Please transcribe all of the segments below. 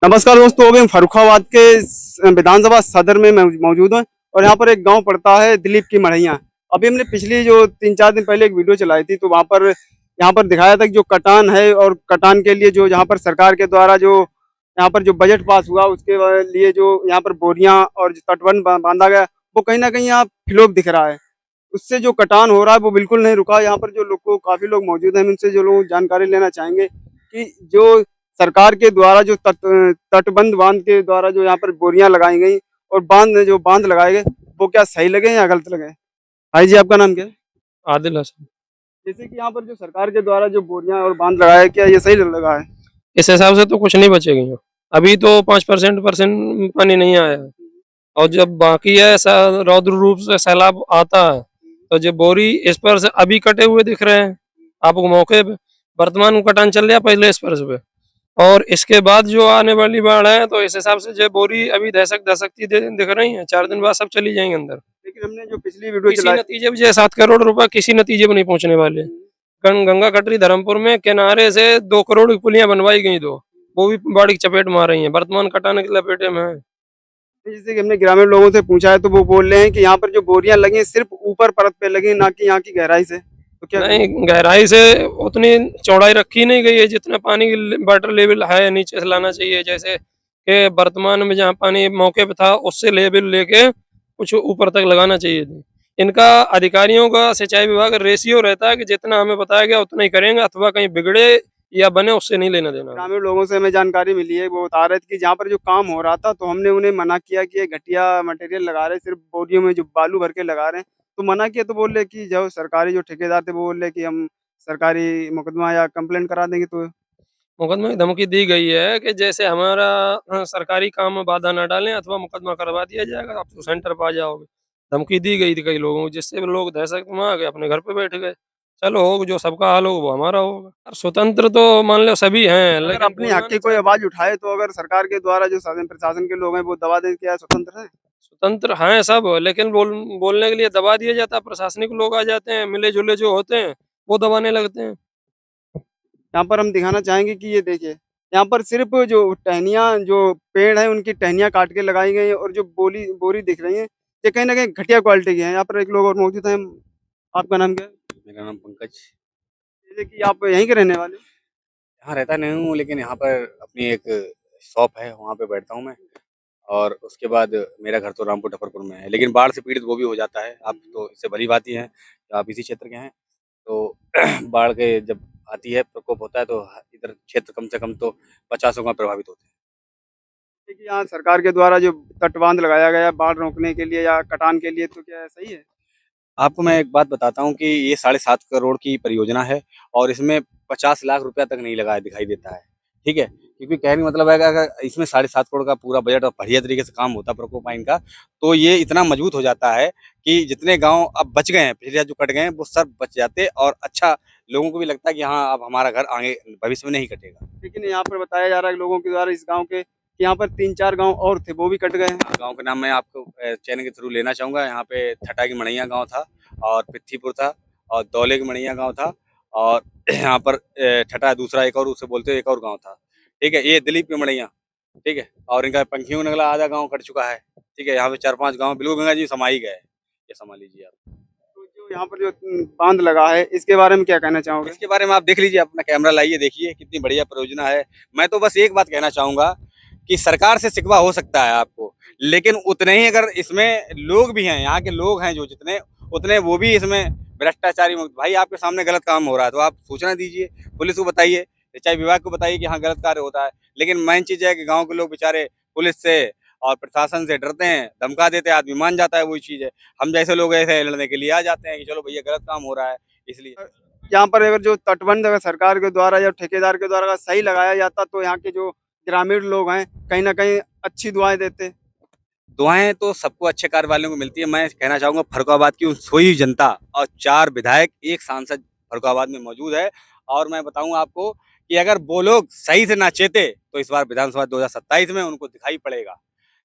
नमस्कार दोस्तों, अभी हम फर्रुखाबाद के विधानसभा सदर में मौजूद हैं और यहाँ पर एक गांव पड़ता है दिलीप की मढ़ैया। अभी हमने पिछली जो 3-4 दिन पहले एक वीडियो चलाई थी, तो वहाँ पर यहाँ पर दिखाया था कि जो कटान है और कटान के लिए जो यहाँ पर सरकार के द्वारा जो यहाँ पर जो बजट पास हुआ उसके लिए जो यहाँ पर बोरियां और जो तटबंध बांधा गया, वो कहीं ना कहीं यहाँ फिलोक दिख रहा है। उससे जो कटान हो रहा है वो बिल्कुल नहीं रुका। यहाँ पर जो लोग काफी लोग मौजूद हैं, हम उनसे जो लोग जानकारी लेना चाहेंगे कि जो सरकार के द्वारा जो तटबंध बांध के द्वारा जो यहाँ पर बोरियां लगाई गई और बांध लगाए गए, वो क्या सही लगे या गलत लगे। भाई जी, आपका नाम क्या है। आदिल हसन। जैसे कि यहाँ पर जो सरकार के द्वारा जो बोरियां और बांध लगाया, क्या ये सही लगा है। इस हिसाब से तो कुछ नहीं बचेगी। अभी तो 5% पानी नहीं आया है। और जब बाकी है रौद्र रूप से सैलाब आता है तो जो बोरी इस पर से अभी कटे हुए दिख रहे हैं आपको मौके पे। वर्तमान में कटान चल रहा पहले इस पर से और इसके बाद जो आने वाली बाढ़ है तो इस हिसाब से जो बोरी अभी दहसकती दिख रही है। 4 दिन बाद सब चली जाएंगे अंदर। लेकिन हमने जो पिछली वीडियो किसी चलाई, नतीजे में जो 7 करोड़ रुपए किसी नतीजे में नहीं पहुंचने वाले। गंगा कटरी धर्मपुर में किनारे से 2 करोड़ की पुलियां बनवाई गई, दो वो भी बाढ़ की चपेट में आ रही हैं। वर्तमान कटाने की लपेटे में है। जैसे कि हमने ग्रामीण लोगों से पूछा है तो वो बोल रहे हैं कि यहाँ पर जो बोरियां लगी हैं, सिर्फ ऊपर परत पे लगी, ना कि यहाँ की गहराई से। तो क्या नहीं, गहराई से उतनी चौड़ाई रखी नहीं गई है जितना पानी की वाटर लेवल है नीचे से लाना चाहिए। जैसे कि वर्तमान में जहाँ पानी मौके पे था उससे लेवल लेके कुछ ऊपर तक लगाना चाहिए थी। इनका अधिकारियों का सिंचाई विभाग रेशियो रहता है कि जितना हमें बताया गया उतना ही करेंगे, अथवा कहीं बिगड़े या बने उससे नहीं लेना देना। ग्रामीण लोगों से हमें जानकारी मिली है, वो बता रहे थे कि जहाँ पर जो काम हो रहा था तो हमने उन्हें मना किया कि ये घटिया मटेरियल लगा रहे हैं, सिर्फ बोरियों में जो बालू भर के लगा रहे हैं। तो मना किया तो बोल रहे कि जो सरकारी जो ठेकेदार थे वो बोल रहे कि हम सरकारी मुकदमा या कंप्लेंट करा देंगे। तो मुकदमे की धमकी दी गई है कि जैसे हमारा सरकारी काम में बाधा न डालें अथवा मुकदमा करवा दिया जाएगा, आप तो सेंटर पर आ जाओगे। धमकी दी गई थी कई लोगों को, जिससे लोग दहशत में आ गए, अपने घर पे बैठ गए। चलो, हो जो सबका हाल होगा वो हमारा होगा। और स्वतंत्र तो मान लो सभी हैं, अगर लेकिन अपनी हक बोलना की नहीं कोई चाहते। आवाज उठाए, तो अगर सरकार के द्वारा जो शासन प्रशासन के लोग हैं वो दबा दें, क्या स्वतंत्र है। स्वतंत्र हैं सब, लेकिन बोलने के लिए दबा दिया जाता है। प्रशासनिक लोग आ जाते हैं, मिले जुले जो होते हैं वो दबाने लगते हैं। यहाँ पर हम दिखाना चाहेंगे कि ये देखिए, यहाँ पर सिर्फ जो टहनियाँ जो पेड़ है उनकी टहनियाँ काट के लगाई गई हैं और जो बोली बोरी दिख रही है, ये कहीं ना कहीं घटिया क्वालिटी की है। यहाँ पर एक लोग और मौजूद हैं। आपका नाम क्या है। मेरा नाम पंकज। जैसे कि आप यहीं के रहने वाले हो? यहाँ रहता नहीं हूँ, लेकिन यहाँ पर अपनी एक शॉप है, वहाँ पे बैठता हूँ मैं। और उसके बाद मेरा घर तो रामपुर टपरपुर में है, लेकिन बाढ़ से पीड़ित वो भी हो जाता है। आप तो इससे भली बात ही हैं कि आप इसी क्षेत्र के हैं। तो बाढ़ के जब आती है, प्रकोप होता है, तो इधर क्षेत्र कम से कम तो 50 गाँव प्रभावित होते हैं। देखिए, यहाँ सरकार के द्वारा जो तटबांध लगाया गया है बाढ़ रोकने के लिए या कटान के लिए, तो क्या सही है। आपको मैं एक बात बताता हूँ कि ये 7.5 करोड़ की परियोजना है और इसमें 50 लाख रुपया तक नहीं लगा दिखाई देता है। ठीक है? क्योंकि कहने का मतलब है कि अगर इसमें 7.5 करोड़ का पूरा बजट और बढ़िया तरीके से काम होता प्रोकोपाइन का, तो ये इतना मजबूत हो जाता है कि जितने गाँव अब बच गए हैं, पिछले जो कट गए हैं, वो सब बच जाते और अच्छा लोगों को भी लगता है कि हाँ, अब हमारा घर आगे भविष्य में नहीं कटेगा। लेकिन यहाँ पर बताया जा रहा है लोगों के द्वारा इस गाँव के कि यहाँ पर 3-4 गाँव और थे, वो भी कट गए हैं। गाँव का नाम मैं आपको चैनल के थ्रू लेना चाहूँगा। यहाँ पे ठटा की मड़ैया गाँव था और पित्थीपुर था और दौले की मड़ैया गाँव था और यहाँ पर ठटा दूसरा एक और उसे बोलते हैं, एक और गाँव था। ठीक है? ये दिलीप की मड़ैया, ठीक है? और इनका पंखियों नगला आधा गाँव कट चुका है। ठीक है? यहाँ पे 4-5 गाँव बिल्कुल गंगा जी समा ही गए। ये समझ लीजिए आप। तो जो यहाँ पर जो बांध लगा है, इसके बारे में क्या कहना चाहोगे। इसके बारे में आप देख लीजिए, अपना कैमरा लाइए, देखिए कितनी बढ़िया परियोजना है। मैं तो बस एक बात कहना चाहूँगा कि सरकार से शिकवा हो सकता है आपको, लेकिन उतने ही अगर इसमें लोग भी हैं, यहाँ के लोग हैं जो जितने, उतने वो भी इसमें भ्रष्टाचारी मुक्त। भाई आपके सामने गलत काम हो रहा है तो आप सूचना दीजिए, पुलिस को बताइए, सिंचाई विभाग को बताइए कि हाँ गलत कार्य होता है। लेकिन मेन चीज़ है कि गाँव के लोग बेचारे पुलिस से और प्रशासन से डरते हैं, धमका देते हैं, आदमी मान जाता है, वही चीज़ है। हम जैसे लोग ऐसे लड़ने के लिए आ जाते हैं कि चलो भैया गलत काम हो रहा है, इसलिए। यहाँ पर अगर जो तटबंध अगर सरकार के द्वारा या ठेकेदार के द्वारा अगर सही लगाया जाता, तो यहाँ के जो ग्रामीण लोग हैं कहीं ना कहीं अच्छी दुआएं देते। दुआएँ तो सबको अच्छे कार्य वालों को मिलती है। मैं कहना चाहूँगा फर्रुखाबाद की उन सोई जनता और 4 विधायक, 1 सांसद फर्रुखाबाद में मौजूद है। और मैं बताऊँ आपको कि अगर वो लोग सही से ना चेते, तो इस बार विधानसभा 2027 में उनको दिखाई पड़ेगा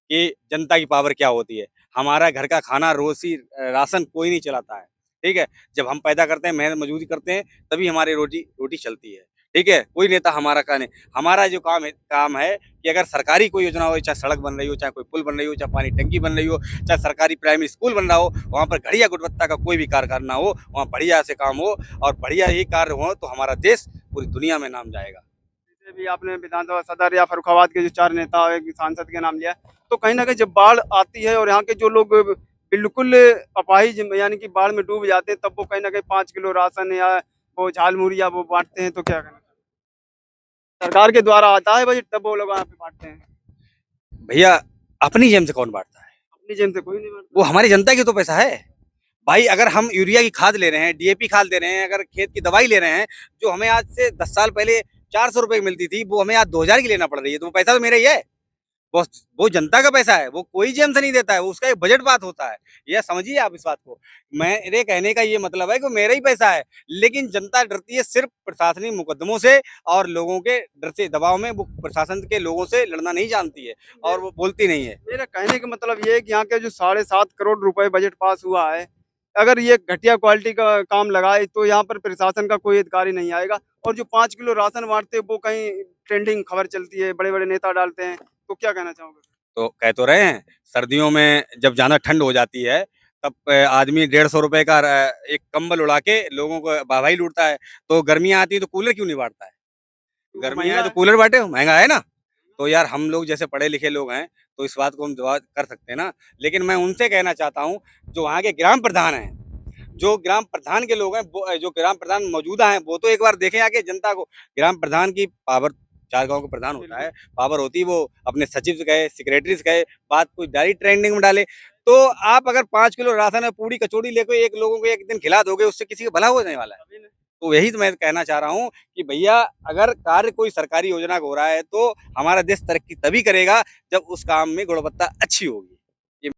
कि जनता की पावर क्या होती है। हमारा घर का खाना, रोज़ी राशन कोई नहीं चलाता है, ठीक है? जब हम पैदा करते हैं, मेहनत मज़दूरी करते हैं, तभी हमारी रोटी रोटी चलती है, ठीक है, कोई नेता हमारा का नहीं। हमारा जो काम है कि अगर सरकारी कोई योजना हो, चाहे सड़क बन रही हो, चाहे कोई पुल बन रही हो, चाहे पानी टंकी बन रही हो, चाहे सरकारी प्राइमरी स्कूल बन रहा हो, वहाँ पर घटिया गुणवत्ता का कोई भी कार्य ना हो, वहाँ बढ़िया से काम हो और बढ़िया ही कार्य हो, तो हमारा देश पूरी दुनिया में नाम जाएगा। जैसे भी आपने विधानसभा सदर या फर्रुखाबाद के जो 4 नेता और एक सांसद के नाम लिया, तो कहीं न कहीं जब बाढ़ आती है और यहाँ के जो लोग बिल्कुल अपाहिज यानी कि बाढ़ में डूब जाते हैं, तब वो कहीं न कहीं 5 किलो राशन या वो झालमुड़ी या वो बाँटते हैं, तो क्या कहना चाहिए? सरकार के द्वारा आता है बजट, तब वो लोग वहाँ पे बाँटते हैं। भैया अपनी जेब से कौन बाँटता है? अपनी जेब से कोई नहीं बाँटता। वो हमारी जनता की तो पैसा है। भाई अगर हम यूरिया की खाद ले रहे हैं, डीएपी खाद ले रहे हैं, अगर खेत की दवाई ले रहे हैं, जो हमें आज से 10 साल पहले 400 रुपए की मिलती थी, वो हमें आज 2000 की लेना पड़ रही है, तो वो पैसा तो मेरा ही है। वो जनता का पैसा है, वो कोई जेब से नहीं देता है, वो उसका एक बजट पास होता है। यह समझिए आप इस बात को। मेरे कहने का ये मतलब है कि मेरा ही पैसा है, लेकिन जनता डरती है सिर्फ प्रशासनिक मुकदमों से और लोगों के डर से दबाव में वो प्रशासन के लोगों से लड़ना नहीं जानती है और वो बोलती नहीं है। मेरा कहने का मतलब ये है कि यहाँ के जो 7.5 करोड़ रुपए बजट पास हुआ है, अगर ये घटिया क्वालिटी का काम लगाए तो यहाँ पर प्रशासन का कोई अधिकारी नहीं आएगा। और जो 5 किलो राशन बाँटते हैं वो कहीं ट्रेंडिंग खबर चलती है, बड़े-बड़े नेता डालते हैं, तो क्या कहना चाहोगे? तो कह तो रहे हैं, सर्दियों में जब ज़्यादा ठंड हो जाती है, तब आदमी 150 रुपए का एक कंबल उड़ा के लोगों को वाहवाही लूटता है। तो गर्मियाँ आती हैं तो कूलर क्यों नहीं बाँटता है? वो गर्मियाँ महँगा हैं तो है। कूलर बाँटे, महँगा है ना? तो यार हम लोग जैसे पढ़े-लिखे लोग हैं, तो इस बात को हम जवाब कर सकते हैं ना। लेकिन मैं उनसे कहना चाहता हूँ, जो वहाँ के ग्राम प्रधान हैं, जो ग्राम प्रधान के लोग हैं, वो जो ग्राम प्रधान मौजूदा हैं, वो तो एक बार देखें आके जनता को। ग्राम प्रधान की पावर 4 गाँव का प्रधान होता है, पावर होती है वो अपने सचिव से कहे, सेक्रेटरी से कहे, बात कोई डायरेक्ट ट्रेंडिंग में डाले। तो आप अगर 5 किलो राशन और पूड़ी कचौड़ी लेके एक लोगों को एक दिन खिला दोगे, उससे किसी का भला होने वाला है? अभी नहीं। तो यही तो मैं कहना चाह रहा हूँ कि भैया अगर कार्य कोई सरकारी योजना का हो रहा है तो हमारा देश तरक्की तभी करेगा जब उस काम में गुणवत्ता अच्छी होगी।